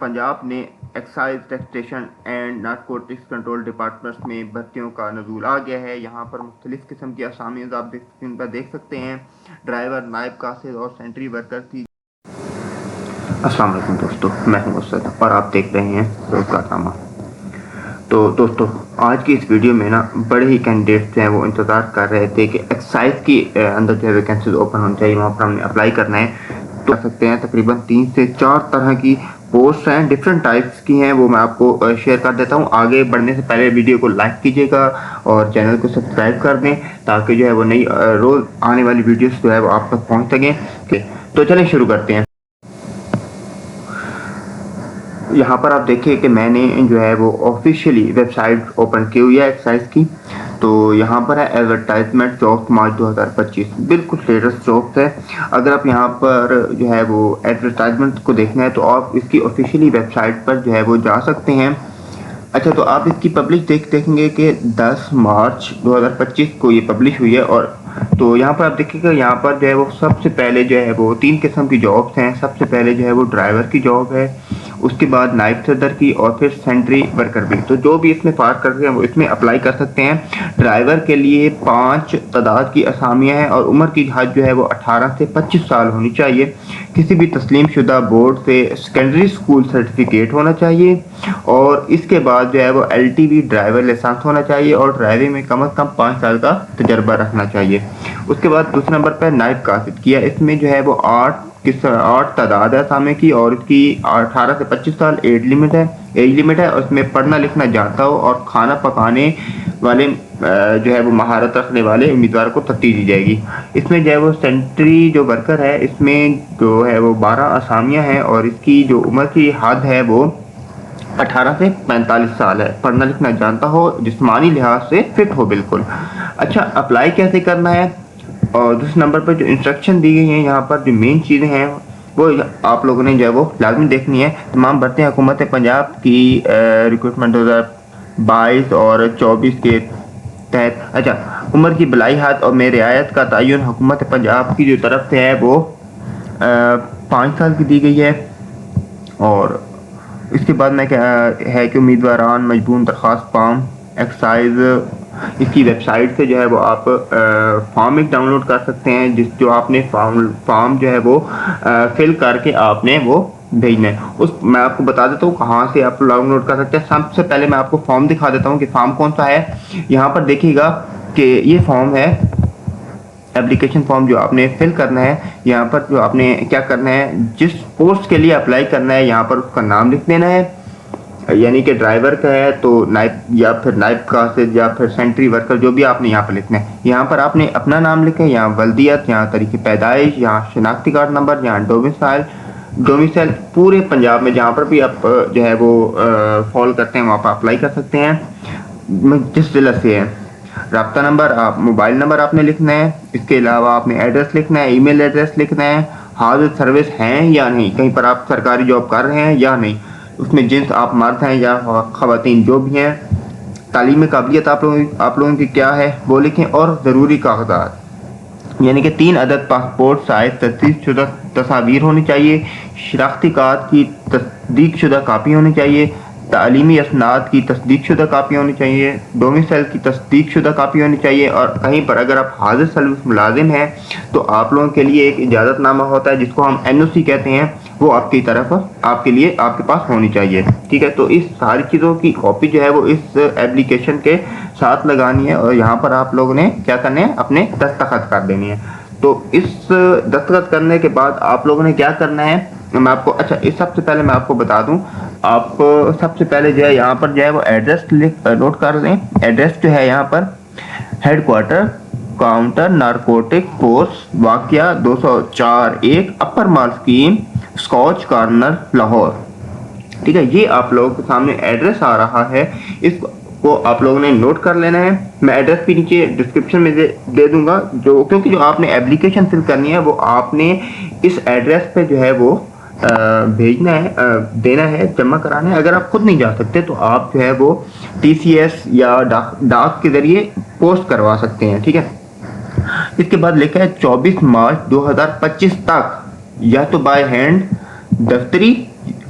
पंजाब ने excise taxation and narcotics control departments में भर्तियों का नज़ूल आ गया है। यहाँ पर मुख्तलिफ़ किस्म की असामीज़ आप स्क्रीन पर देख सकते हैं। ड्राइवर, नायब कासिद और सेंट्री वर्कर की। अस्सलाम वालेकुम दोस्तों, मैं हूं मुर्शद और आप देख रहे हैं रोज़गारनामा। तो दोस्तों, आज की इस वीडियो में ना बड़े ही कैंडिडेट्स हैं वो इंतज़ार कर रहे थे कि एक्साइज की अंदर जो है वैकेंसीज ओपन होनी चाहिए, वहाँ पर हमने अप्लाई करना है। तो कर सकते हैं तकरीबन 3 से 4 तरह की पोस्ट हैं, डिफरेंट टाइप्स की हैं, वो मैं आपको शेयर कर देता हूँ। आगे बढ़ने से पहले वीडियो को लाइक कीजिएगा और चैनल को सब्सक्राइब कर दें ताकि जो है वो नई रोज़ आने वाली वीडियोस जो है वो आप तक पहुँच सकें। तो चलें शुरू करते हैं। यहाँ पर आप देखिए कि मैंने जो है वो ऑफिशियली वेबसाइट ओपन की हुई है एक्साइज की। तो यहाँ पर है एडवर्टाइजमेंट जॉब्स मार्च 2025, बिल्कुल लेटेस्ट जॉब्स है। अगर आप यहाँ पर जो है वो एडवर्टाइजमेंट को देखना है तो आप इसकी ऑफिशियली वेबसाइट पर जो है वो जा सकते हैं। अच्छा, तो आप इसकी पब्लिश देखेंगे कि 10 मार्च 2025 को ये पब्लिश हुई है। और तो यहाँ पर आप देखिएगा, यहाँ पर जो है वो सबसे पहले जो है वो 3 किस्म की जॉब्स हैं। सबसे पहले जो है वो ड्राइवर की जॉब है, उसके बाद नाइब सदर की और फिर सेंट्री वर्कर भी। तो जो भी इसमें पार करते हैं वो इसमें अप्लाई कर सकते हैं। ड्राइवर के लिए 5 तादाद की असामियाँ हैं और उम्र की हद जो है वो 18 से 25 साल होनी चाहिए। किसी भी तस्लीम शुदा बोर्ड से सेकेंडरी स्कूल सर्टिफिकेट होना चाहिए और इसके बाद जो है वो LTV ड्राइवर लाइसेंस होना चाहिए और ड्राइविंग में कम से कम 5 साल का तजर्बा रखना चाहिए। उसके बाद दूसरे नंबर पर नाइब कासिद किया, इसमें जो है वो 8 तादाद है सामने की और इसकी 18 से 25 साल एज लिमिट है और इसमें पढ़ना लिखना जानता हो और खाना पकाने वाले जो है वो महारत रखने वाले उम्मीदवार को तरजीह दी जाएगी। इसमें जो है वो सेंट्री जो वर्कर है, इसमें जो है वो 12 असामियाँ हैं और इसकी जो उम्र की हद है वो 18 से 45 साल है। पढ़ना लिखना जानता हो, जिस्मानी लिहाज से फिट हो बिल्कुल। अच्छा, अप्लाई कैसे करना है और दूसरे नंबर पर जो इंस्ट्रक्शन दी गई हैं, यहाँ पर जो मेन चीज़ें हैं वो आप लोगों ने जो है वो लाजमी देखनी है। तमाम भर्तियाँ हुकूमत पंजाब की रिक्रूटमेंट 2022 और 24 के तहत। अच्छा, उम्र की बलाई हद और में रियायत का तयन हुकूमत पंजाब की जो तरफ से है वो 5 साल की दी गई है। और इसके बाद में क्या है कि उम्मीदवारान मजबूर दरख्वास्त फॉर्म एक्साइज इसकी वेबसाइट से जो है वो आप फॉर्म एक डाउनलोड कर सकते हैं, जो आपने फॉर्म जो है वो फिल करके आपने वो भेजना है। मैं आपको बता देता हूँ कहाँ से आप डाउनलोड कर सकते हैं। सबसे पहले मैं आपको फॉर्म दिखा देता हूँ कि फॉर्म कौन सा है। यहाँ पर देखिएगा कि ये फॉर्म है, एप्लीकेशन फॉर्म जो आपने फिल करना है। यहाँ पर जो आपने क्या करना है, जिस पोस्ट के लिए अप्लाई करना है यहाँ पर उसका नाम लिख देना है, यानी कि ड्राइवर का है तो नाइब या फिर नाइब कासिद या फिर सेंट्री वर्कर, जो भी आपने यहाँ पर लिखना है। यहाँ पर आपने अपना नाम लिखें, यहाँ वल्दियत, यहाँ तारीख पैदाइश, यहाँ शनाख्ती कार्ड नंबर, यहाँ डोमिसाइल पूरे पंजाब में जहाँ पर भी आप जो है वो फॉलो करते हैं वहाँ पर अप्लाई कर सकते हैं जिस ज़िला से है। रब्ता नंबर, आप मोबाइल नंबर आपने लिखना है। इसके अलावा आपने एड्रेस लिखना है, ईमेल एड्रेस लिखना है, हाजिर सर्विस हैं या नहीं, कहीं पर आप सरकारी जॉब कर रहे हैं या नहीं, उसमें जिन्स आप मर्द हैं या ख़वातीन जो भी हैं, तालीमी काबिलियत आप लोगों की क्या है वो लिखें और ज़रूरी कागजात यानी कि 3 अदद पासपोर्ट साइज तस्दीक शुदा तस्वीर होनी चाहिए, शनाख्ती कार्ड की तस्दीक शुदा कापी होनी चाहिए, तालीमी असनाद की तस्दीक शुदा कापी होनी चाहिए, डोमिसाइल की तस्दीक शुदा कापी होनी चाहिए। और कहीं पर अगर आप हाजिर सर्विस मुलाजिम हैं तो आप लोगों के लिए एक इजाज़तनामा होता है जिसको हम NOC कहते हैं, वो आपकी तरफ आपके पास होनी चाहिए। ठीक है, तो इस सारी चीज़ों की कॉपी जो है वो इस एप्लीकेशन के साथ लगानी है और यहाँ पर आप लोगों ने क्या करना है, अपने दस्तखत कर देनी है। तो इस दस्तखत करने के बाद आप लोगों ने क्या करना है, मैं आपको इस सबसे पहले मैं आपको बता दूं, आप सबसे पहले जो है यहाँ पर जो है वो एड्रेस नोट कर लें। एड्रेस जो है यहाँ पर हेडक्वार्टर काउंटर नारकोटिक पोस्ट वाकया 204-1 अपर माल स्कीम स्कॉच कॉर्नर लाहौर। ठीक है, ये आप लोगों के सामने एड्रेस आ रहा है, इसको आप लोगों ने नोट कर लेना है। मैं एड्रेस भी नीचे डिस्क्रिप्शन में दे दूंगा, क्योंकि जो आपने एप्लीकेशन फिल करनी है वो आपने इस एड्रेस पे जो है वो भेजना है, देना है, जमा कराना है। अगर आप खुद नहीं जा सकते तो आप जो है वो TCS या डाक के जरिए पोस्ट करवा सकते हैं। ठीक है, इसके बाद लिखा है 24 मार्च 2025 तक या तो बाय हैंड दफ्तरी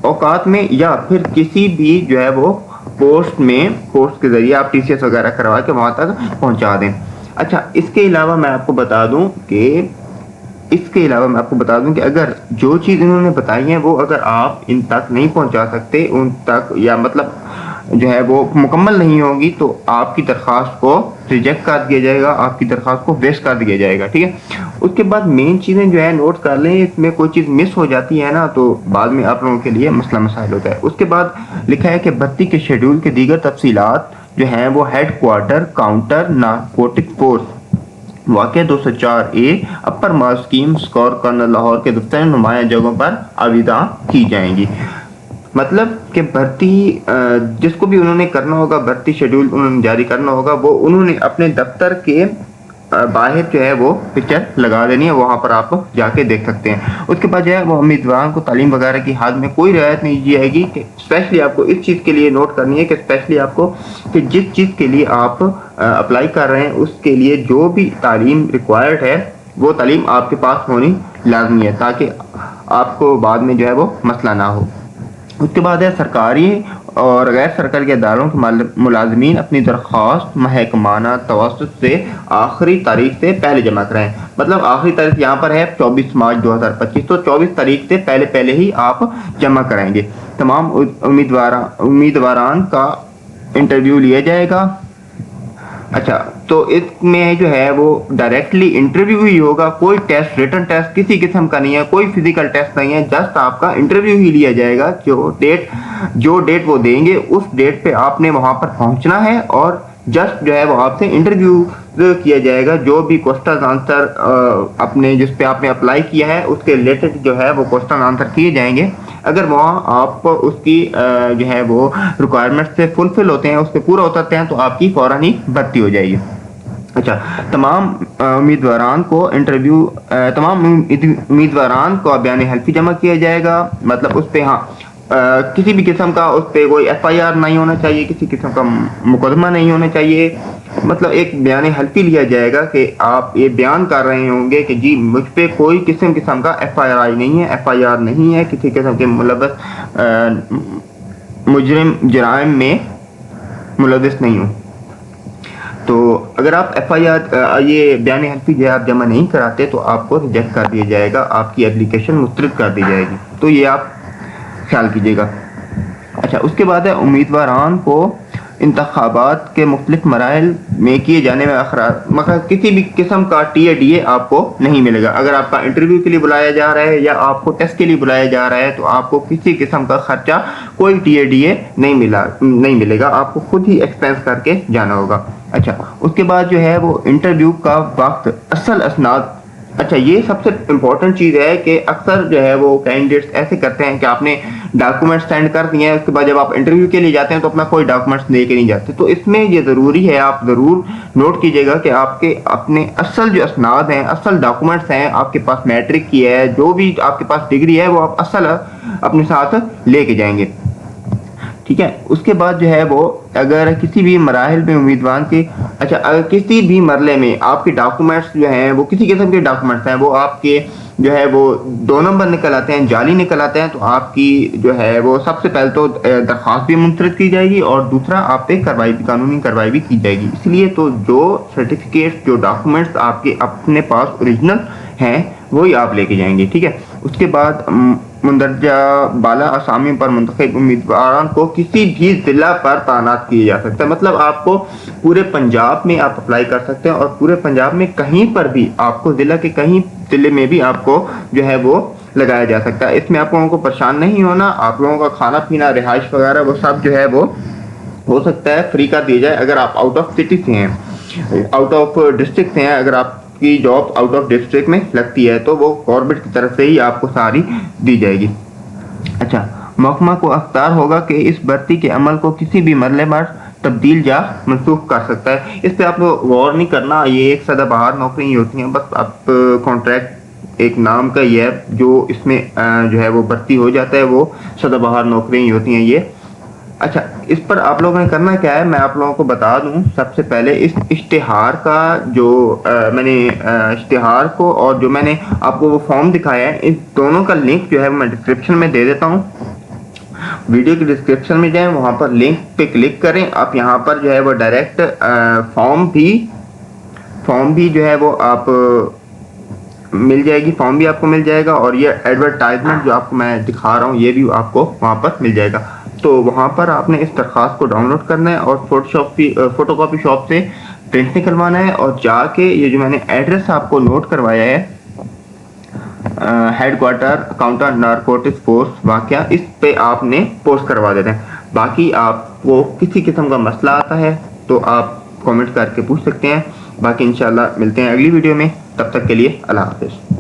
औकात में या फिर किसी भी जो है वो पोस्ट के ज़रिए आप TCS वगैरह करवा के वहाँ तक पहुँचा दें। अच्छा, इसके अलावा मैं आपको बता दूं कि अगर जो चीज़ इन्होंने बताई है वो अगर आप इन तक नहीं पहुंचा सकते, उन तक या मतलब जो है वो मुकम्मल नहीं होगी, तो आपकी दरख्वास्त को रिजेक्ट कर दिया जाएगा, आपकी दरख्वास्त को वेस्ट कर दिया जाएगा। ठीक है, उसके बाद मेन चीज़ें जो है नोट कर लें, इसमें कोई चीज़ मिस हो जाती है ना तो बाद में आप लोगों के लिए मसला मसाइल होता है। उसके बाद लिखा है कि भर्ती के शेड्यूल के दीगर तफसीलात जो हैं वो head quarter counter narcotic force वाक़या 204A अपर माल स्कीम स्कोर कर्नल लाहौर के दफ्तर नुमाया जगहों पर आवेदा की जाएंगी। मतलब कि भर्ती जिसको भी उन्होंने करना होगा, भर्ती शेड्यूल उन्होंने जारी करना होगा, वो उन्होंने अपने दफ्तर के बाहर जो है वो पिक्चर लगा देनी है, वहाँ पर आप जाके देख सकते हैं। उसके बाद जो है वो उम्मीदवारों को तालीम वगैरह की हाल में कोई रियायत नहीं दी जाएगी। कि स्पेशली आपको इस चीज़ के लिए नोट करनी है कि स्पेशली आपको कि जिस चीज़ के लिए आप अप्लाई कर रहे हैं उसके लिए जो भी तालीम रिक्वायर्ड है वो तालीम आपके पास होनी लाजमी है, ताकि आपको बाद में जो है वो मसला ना हो। उसके बाद है सरकारी और गैर सरकारी इदारों के मुलाजमीन अपनी दरख्वास्त महकमाना तवस्सुत से आखिरी तारीख से पहले जमा कराएं। मतलब आखिरी तारीख यहाँ पर है 24 मार्च 2025, तो 24 तारीख से पहले ही आप जमा कराएंगे। तमाम उम्मीदवारान का इंटरव्यू लिया जाएगा। अच्छा, तो इसमें जो है वो डायरेक्टली इंटरव्यू ही होगा, कोई टेस्ट रिटन टेस्ट किसी किस्म का नहीं है, कोई फिजिकल टेस्ट नहीं है, जस्ट आपका इंटरव्यू ही लिया जाएगा। जो डेट वो देंगे उस डेट पे आपने वहां पर पहुंचना है और जस्ट जो है वो आपसे इंटरव्यू किया जाएगा। जो भी क्वेश्चन आंसर अपने जिस पे आपने अप्लाई किया है उसके रिलेटेड जो है वो क्वेश्चन आंसर किए जाएंगे। अगर वहाँ आप उसकी जो है वो रिक्वायरमेंट से फुलफिल होते हैं, उस पर पूरा उतरते हैं, तो आपकी फौरन ही भर्ती हो जाएगी। अच्छा, तमाम उम्मीदवारान को बयान हल्फी जमा किया जाएगा। मतलब उस पर किसी भी किस्म का उस पर कोई FIR नहीं होना चाहिए, किसी किस्म का मुकदमा नहीं होना चाहिए। मतलब एक बयान हल्फी लिया जाएगा कि आप ये बयान कर रहे होंगे कि जी मुझ पे कोई किस्म का FIR नहीं है, किसी किस्म के मुलव्वस मुजरिम जराइम में मुलव्वस नहीं हूँ। तो अगर आप FIR ये बयान हल्फी जो है आप जमा नहीं कराते तो आपको रिजेक्ट कर दिया जाएगा, आपकी एप्लीकेशन मुस्तरद कर दी जाएगी। तो ये आप ख्याल कीजिएगा। अच्छा, उसके बाद है उम्मीदवारान को इंतखाबात के मुख्तलिफ मराहिल में किए जाने में मगर किसी भी किस्म का TADA आपको नहीं मिलेगा। अगर आपका इंटरव्यू के लिए बुलाया जा रहा है या आपको टेस्ट के लिए बुलाया जा रहा है तो आपको किसी किस्म का खर्चा कोई TADA नहीं मिलेगा, आपको खुद ही एक्सपेंस करके जाना होगा। अच्छा, उसके बाद जो है वो इंटरव्यू का वक्त, असल असनाद। अच्छा, ये सबसे इम्पोर्टेंट चीज़ है कि अक्सर जो है वो कैंडिडेट्स ऐसे करते हैं कि आपने डॉक्यूमेंट्स सेंड कर दिए हैं, उसके बाद जब आप इंटरव्यू के लिए जाते हैं तो अपना कोई डॉक्यूमेंट्स लेके नहीं जाते। तो इसमें ये ज़रूरी है, आप ज़रूर नोट कीजिएगा कि आपके अपने असल जो असनाद हैं, असल डॉक्यूमेंट्स हैं, आपके पास मैट्रिक की है, जो भी आपके पास डिग्री है वो आप असल अपने साथ लेके जाएंगे। ठीक है, उसके बाद जो है वो अगर किसी भी मराहिल में उम्मीदवार के अगर किसी भी मरले में आपके डॉक्यूमेंट्स जो हैं वो किसी किस्म के डॉक्यूमेंट्स हैं वो आपके जो है वो 2 नंबर निकल आते हैं, जाली निकल आते हैं, तो आपकी जो है वो सबसे पहले तो दरख्वास्त भी मुस्तरद की जाएगी और दूसरा आप पे कानूनी कार्रवाई भी की जाएगी। इसलिए तो जो सर्टिफिकेट जो डॉक्यूमेंट्स आपके अपने पास ओरिजिनल हैं वही आप लेके जाएंगे। ठीक है, उसके बाद मुंदरजा बाला असामी पर मुंतखब उम्मीदवारों को किसी भी ज़िला पर तैनात किया जा सकता है। मतलब आपको पूरे पंजाब में आप अप्लाई कर सकते हैं और पूरे पंजाब में कहीं पर भी आपको कहीं ज़िले में भी आपको जो है वो लगाया जा सकता है। इसमें आप लोगों को परेशान नहीं होना, आप लोगों का खाना पीना रिहाइश वगैरह वो सब जो है वो हो सकता है फ्री कर दिया जाए। अगर आप आउट ऑफ सिटी से हैं, आउट ऑफ डिस्ट्रिक्ट से हैं, अगर आप की जॉब आउट ऑफ डिस्ट्रिक्ट में लगती है तो वो गवर्नमेंट की तरफ से ही आपको सारी दी जाएगी। अच्छा, महकमा को अख्तियार होगा कि इस भर्ती के अमल को किसी भी मरले पर तब्दील या मनसूख कर सकता है। इस पे आप गौर नहीं करना, ये एक सदाबहार नौकरी ही होती है, बस आप कॉन्ट्रैक्ट एक नाम का ही है जो इसमें जो है वो भर्ती हो जाता है, वो सदाबहार नौकरी ही होती हैं ये। अच्छा, इस पर आप लोगों ने करना क्या है मैं आप लोगों को बता दूं। सबसे पहले इस इश्तिहार का जो मैंने इश्तिहार को और जो मैंने आपको वो फॉर्म दिखाया है, इस दोनों का लिंक जो है मैं डिस्क्रिप्शन में दे देता हूं। ویڈیو کی ڈسکرپشن میں جائیں, وہاں پر لنک پہ کلک کریں, آپ یہاں پر جو ہے وہ ڈائریکٹ فارم بھی جو ہے وہ آپ مل جائے گی, فارم بھی آپ کو مل جائے گا, اور یہ ایڈورٹائزمنٹ جو آپ کو میں دکھا رہا ہوں یہ بھی آپ کو وہاں پر مل جائے گا. تو وہاں پر آپ نے اس درخواست کو ڈاؤن لوڈ کرنا ہے اور فوٹو کاپی شاپ سے پرنٹ نکلوانا ہے, اور جا کے یہ جو میں نے ایڈریس آپ کو نوٹ کروایا ہے headquarter counter narcotics force واقعہ, اس پہ آپ نے پوسٹ کروا دینا ہے. باقی آپ کو کسی قسم کا مسئلہ آتا ہے تو آپ کامنٹ کر کے پوچھ سکتے ہیں. باقی انشاءاللہ ملتے ہیں اگلی ویڈیو میں, تب تک کے لیے اللہ حافظ.